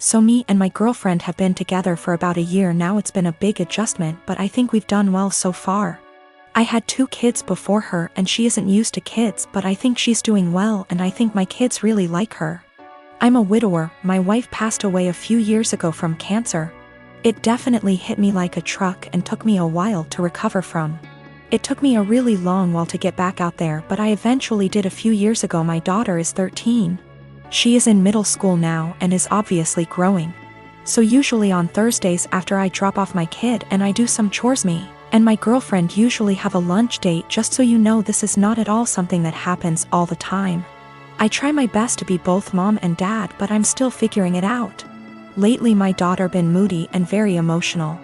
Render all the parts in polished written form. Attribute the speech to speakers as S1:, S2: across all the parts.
S1: So me and my girlfriend have been together for about a year now. It's been a big adjustment, but I think we've done well so far. I had 2 kids before her and she isn't used to kids, but I think she's doing well and I think my kids really like her. I'm a widower. My wife passed away a few years ago from cancer. It definitely hit me like a truck and took me a while to recover from. It took me a really long while to get back out there, but I eventually did a few years ago. My daughter is 13. She is in middle school now and is obviously growing. So usually on Thursdays after I drop off my kid and I do some chores, me and my girlfriend usually have a lunch date. Just so you know, this is not at all something that happens all the time. I try my best to be both mom and dad, but I'm still figuring it out. Lately my daughter been moody and very emotional.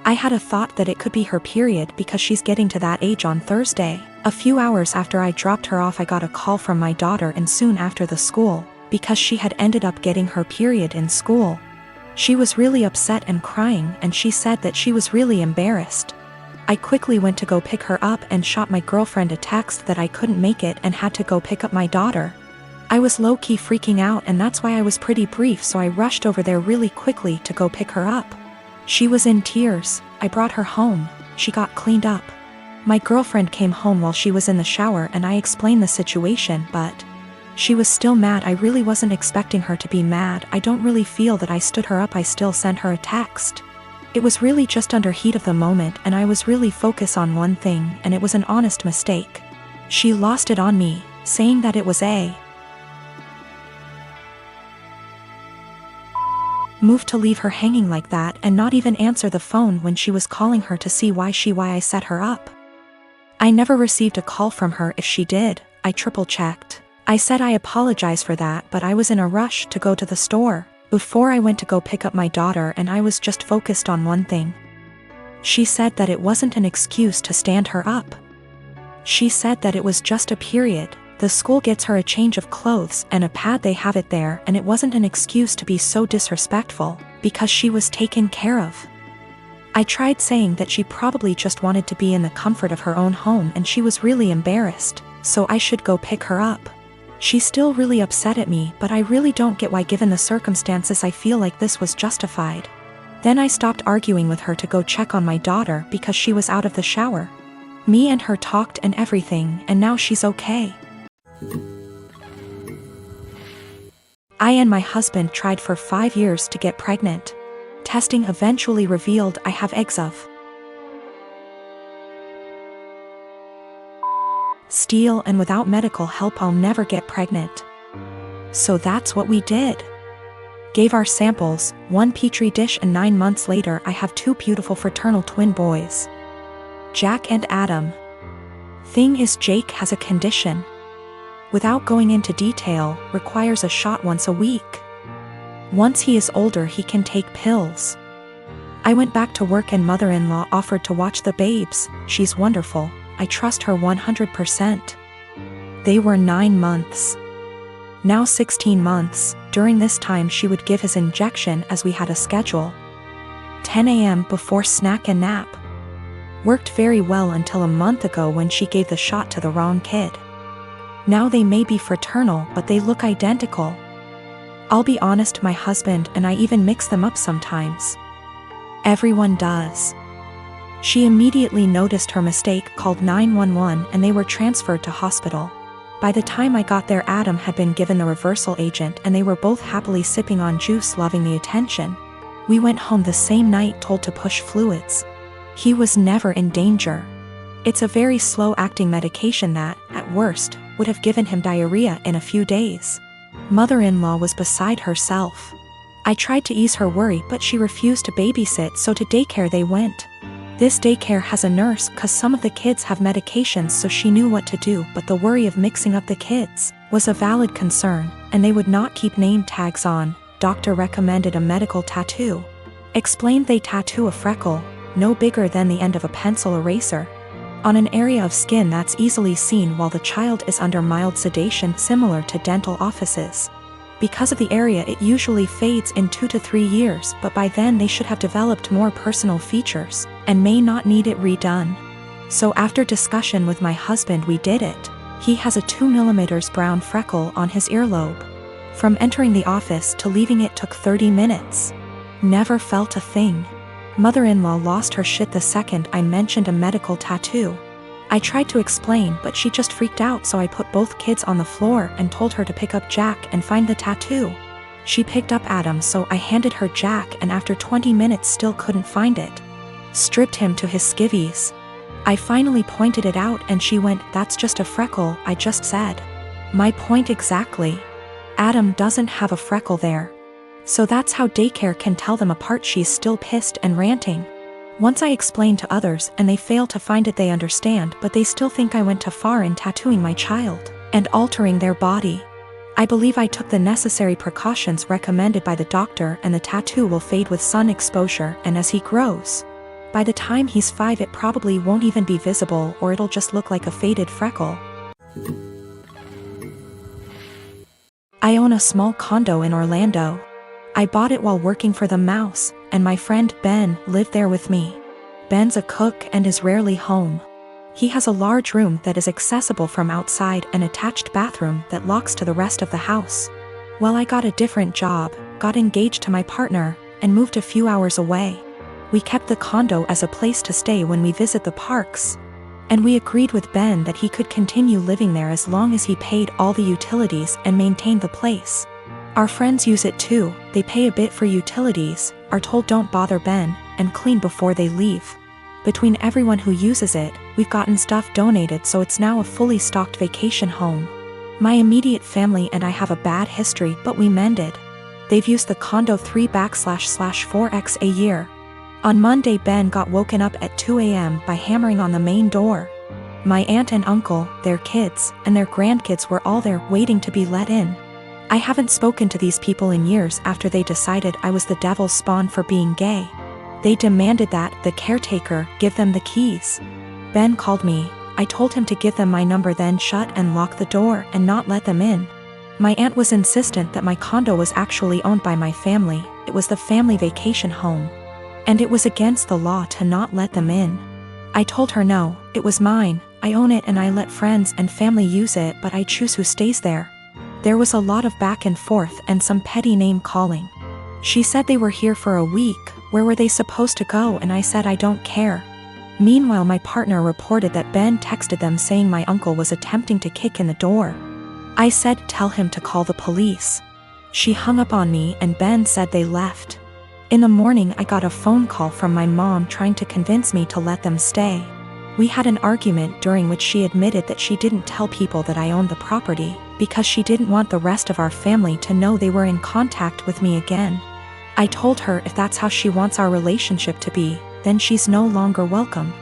S1: I had a thought that it could be her period because she's getting to that age on Thursday. A few hours after I dropped her off, I got a call from my daughter, and soon after the school, because she had ended up getting her period in school. She was really upset and crying, and she said that she was really embarrassed. I quickly went to go pick her up and shot my girlfriend a text that I couldn't make it and had to go pick up my daughter. I was low-key freaking out, and that's why I was pretty brief, so I rushed over there really quickly to go pick her up. She was in tears. I brought her home. She got cleaned up. My girlfriend came home while she was in the shower and I explained the situation, but she was still mad. I really wasn't expecting her to be mad. I don't really feel that I stood her up. I still sent her a text. It was really just under heat of the moment and I was really focused on one thing, and it was an honest mistake. She lost it on me, saying that it was a move to leave her hanging like that and not even answer the phone when she was calling her to see why I set her up. I never received a call from her. If she did, I triple-checked. I said I apologize for that, but I was in a rush to go to the store before I went to go pick up my daughter and I was just focused on one thing. She said that it wasn't an excuse to stand her up. She said that it was just a period. The school gets her a change of clothes and a pad, they have it there, and it wasn't an excuse to be so disrespectful because she was taken care of. I tried saying that she probably just wanted to be in the comfort of her own home and she was really embarrassed, so I should go pick her up. She's still really upset at me, but I really don't get why, given the circumstances. I feel like this was justified. Then I stopped arguing with her to go check on my daughter because she was out of the shower. Me and her talked and everything, and now she's okay. I and my husband tried for 5 years to get pregnant. Testing eventually revealed I have eggs of steel, and without medical help I'll never get pregnant. So that's what we did. Gave our samples, 1 petri dish, and 9 months later I have 2 beautiful fraternal twin boys, Jack and Adam. Thing is, Jake has a condition. Without going into detail, requires a shot once a week. Once he is older he can take pills. I went back to work and mother-in-law offered to watch the babes. She's wonderful. I trust her 100%. They were 9 months. Now 16 months. During this time she would give his injection as we had a schedule. 10 a.m. before snack and nap. Worked very well until a month ago when she gave the shot to the wrong kid. Now they may be fraternal, but they look identical. I'll be honest, my husband and I even mix them up sometimes. Everyone does. She immediately noticed her mistake, called 911, and they were transferred to hospital. By the time I got there, Adam had been given the reversal agent and they were both happily sipping on juice, loving the attention. We went home the same night, told to push fluids. He was never in danger. It's a very slow-acting medication that, at worst, would have given him diarrhea in a few days. Mother-in-law was beside herself. I tried to ease her worry, but she refused to babysit, so to daycare they went. This daycare has a nurse, cause some of the kids have medications, so she knew what to do, but the worry of mixing up the kids was a valid concern, and they would not keep name tags on. Doctor recommended a medical tattoo. Explained they tattoo a freckle, no bigger than the end of a pencil eraser, on an area of skin that's easily seen while the child is under mild sedation, similar to dental offices. Because of the area, it usually fades in 2 to 3 years, but by then they should have developed more personal features and may not need it redone. So after discussion with my husband we did it. He has a 2 mm brown freckle on his earlobe. From entering the office to leaving it took 30 minutes. Never felt a thing. Mother-in-law lost her shit the second I mentioned a medical tattoo. I tried to explain, but she just freaked out, so I put both kids on the floor and told her to pick up Jack and find the tattoo. She picked up Adam, so I handed her Jack, and after 20 minutes still couldn't find it. Stripped him to his skivvies. I finally pointed it out and she went, "That's just a freckle," I just said. My point exactly. Adam doesn't have a freckle there. So that's how daycare can tell them apart. She's still pissed and ranting. Once I explain to others and they fail to find it, they understand, but they still think I went too far in tattooing my child and altering their body. I believe I took the necessary precautions recommended by the doctor, and the tattoo will fade with sun exposure, and as he grows, by the time he's 5 it probably won't even be visible, or it'll just look like a faded freckle. I own a small condo in Orlando. I bought it while working for the Mouse, and my friend Ben lived there with me. Ben's a cook and is rarely home. He has a large room that is accessible from outside, an attached bathroom that locks to the rest of the house. Well, I got a different job, got engaged to my partner, and moved a few hours away. We kept the condo as a place to stay when we visit the parks. And we agreed with Ben that he could continue living there as long as he paid all the utilities and maintained the place. Our friends use it too. They pay a bit for utilities, are told don't bother Ben, and clean before they leave. Between everyone who uses it, we've gotten stuff donated, so it's now a fully stocked vacation home. My immediate family and I have a bad history, but we mended. They've used the condo 3//4x a year. On Monday, Ben got woken up at 2 a.m. by hammering on the main door. My aunt and uncle, their kids, and their grandkids were all there waiting to be let in. I haven't spoken to these people in years after they decided I was the devil's spawn for being gay. They demanded that the caretaker give them the keys. Ben called me. I told him to give them my number, then shut and lock the door and not let them in. My aunt was insistent that my condo was actually owned by my family. It was the family vacation home. And it was against the law to not let them in. I told her no, it was mine, I own it and I let friends and family use it, but I choose who stays there. There was a lot of back and forth and some petty name calling. She said they were here for a week, where were they supposed to go, and I said I don't care. Meanwhile, my partner reported that Ben texted them saying my uncle was attempting to kick in the door. I said tell him to call the police. She hung up on me and Ben said they left. In the morning I got a phone call from my mom trying to convince me to let them stay. We had an argument during which she admitted that she didn't tell people that I owned the property, because she didn't want the rest of our family to know they were in contact with me again. I told her if that's how she wants our relationship to be, then she's no longer welcome.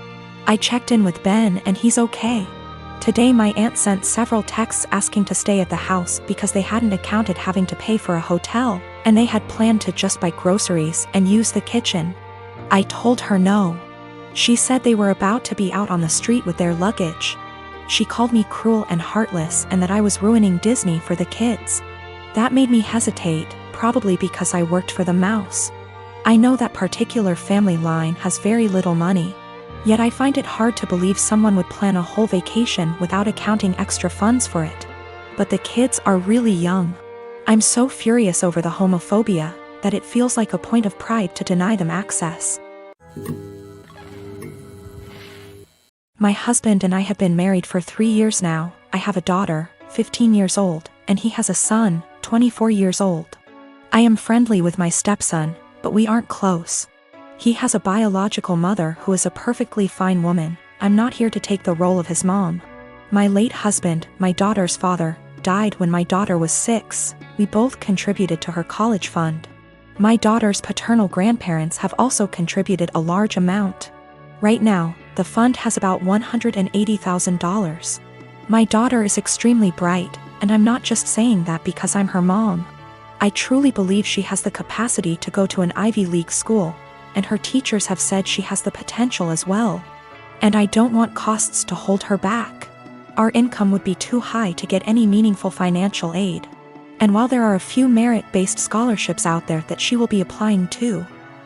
S1: I checked in with Ben and he's okay. Today my aunt sent several texts asking to stay at the house because they hadn't accounted having to pay for a hotel, and they had planned to just buy groceries and use the kitchen. I told her no. She said they were about to be out on the street with their luggage. She called me cruel and heartless and that I was ruining Disney for the kids. That made me hesitate, probably because I worked for the Mouse. I know that particular family line has very little money. Yet I find it hard to believe someone would plan a whole vacation without accounting extra funds for it. But the kids are really young. I'm so furious over the homophobia that it feels like a point of pride to deny them access. My husband and I have been married for 3 years now. I have a daughter, 15 years old, and he has a son, 24 years old. I am friendly with my stepson, but we aren't close. He has a biological mother who is a perfectly fine woman. I'm not here to take the role of his mom. My late husband, my daughter's father, died when my daughter was 6. We both contributed to her college fund. My daughter's paternal grandparents have also contributed a large amount. Right now, the fund has about $180,000. My daughter is extremely bright, and I'm not just saying that because I'm her mom. I truly believe she has the capacity to go to an Ivy League school, and her teachers have said she has the potential as well. And I don't want costs to hold her back. Our income would be too high to get any meaningful financial aid. And while there are a few merit-based scholarships out there that she will be applying to,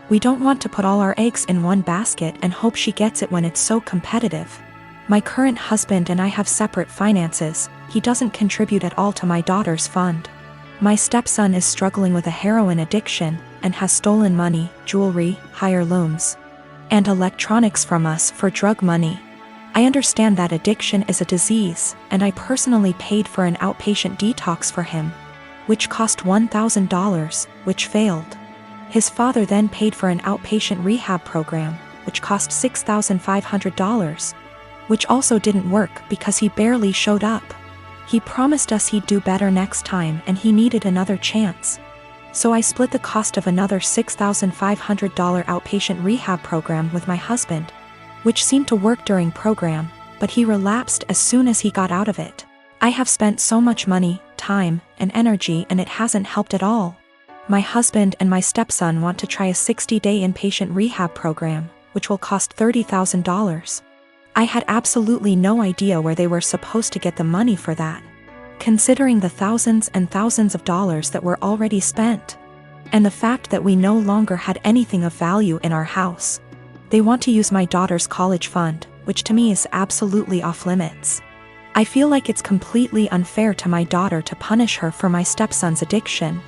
S1: we don't want to put all our eggs in one basket and hope she gets it when it's so competitive. My current husband and I have separate finances. He doesn't contribute at all to my daughter's fund. My stepson is struggling with a heroin addiction and has stolen money, jewelry, higher loans, and electronics from us for drug money. I understand that addiction is a disease, and I personally paid for an outpatient detox for him, which cost $1,000, which failed. His father then paid for an outpatient rehab program, which cost $6,500, which also didn't work because he barely showed up. He promised us he'd do better next time and he needed another chance. So I split the cost of another $6,500 outpatient rehab program with my husband, which seemed to work during program, but he relapsed as soon as he got out of it. I have spent so much money, time, and energy and it hasn't helped at all. My husband and my stepson want to try a 60-day inpatient rehab program, which will cost $30,000. I had absolutely no idea where they were supposed to get the money for that, considering the thousands and thousands of dollars that were already spent, and the fact that we no longer had anything of value in our house. They want to use my daughter's college fund, which to me is absolutely off limits. I feel like it's completely unfair to my daughter to punish her for my stepson's addiction,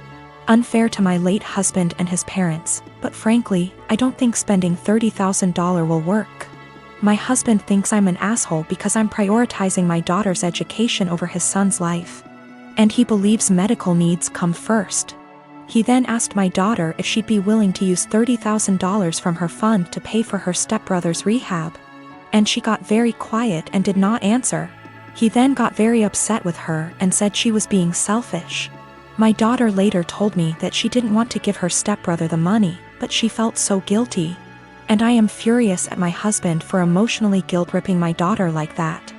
S1: unfair to my late husband and his parents, but frankly, I don't think spending $30,000 will work. My husband thinks I'm an asshole because I'm prioritizing my daughter's education over his son's life, and he believes medical needs come first. He then asked my daughter if she'd be willing to use $30,000 from her fund to pay for her stepbrother's rehab, and she got very quiet and did not answer. He then got very upset with her and said she was being selfish. My daughter later told me that she didn't want to give her stepbrother the money, but she felt so guilty. And I am furious at my husband for emotionally guilt-tripping my daughter like that.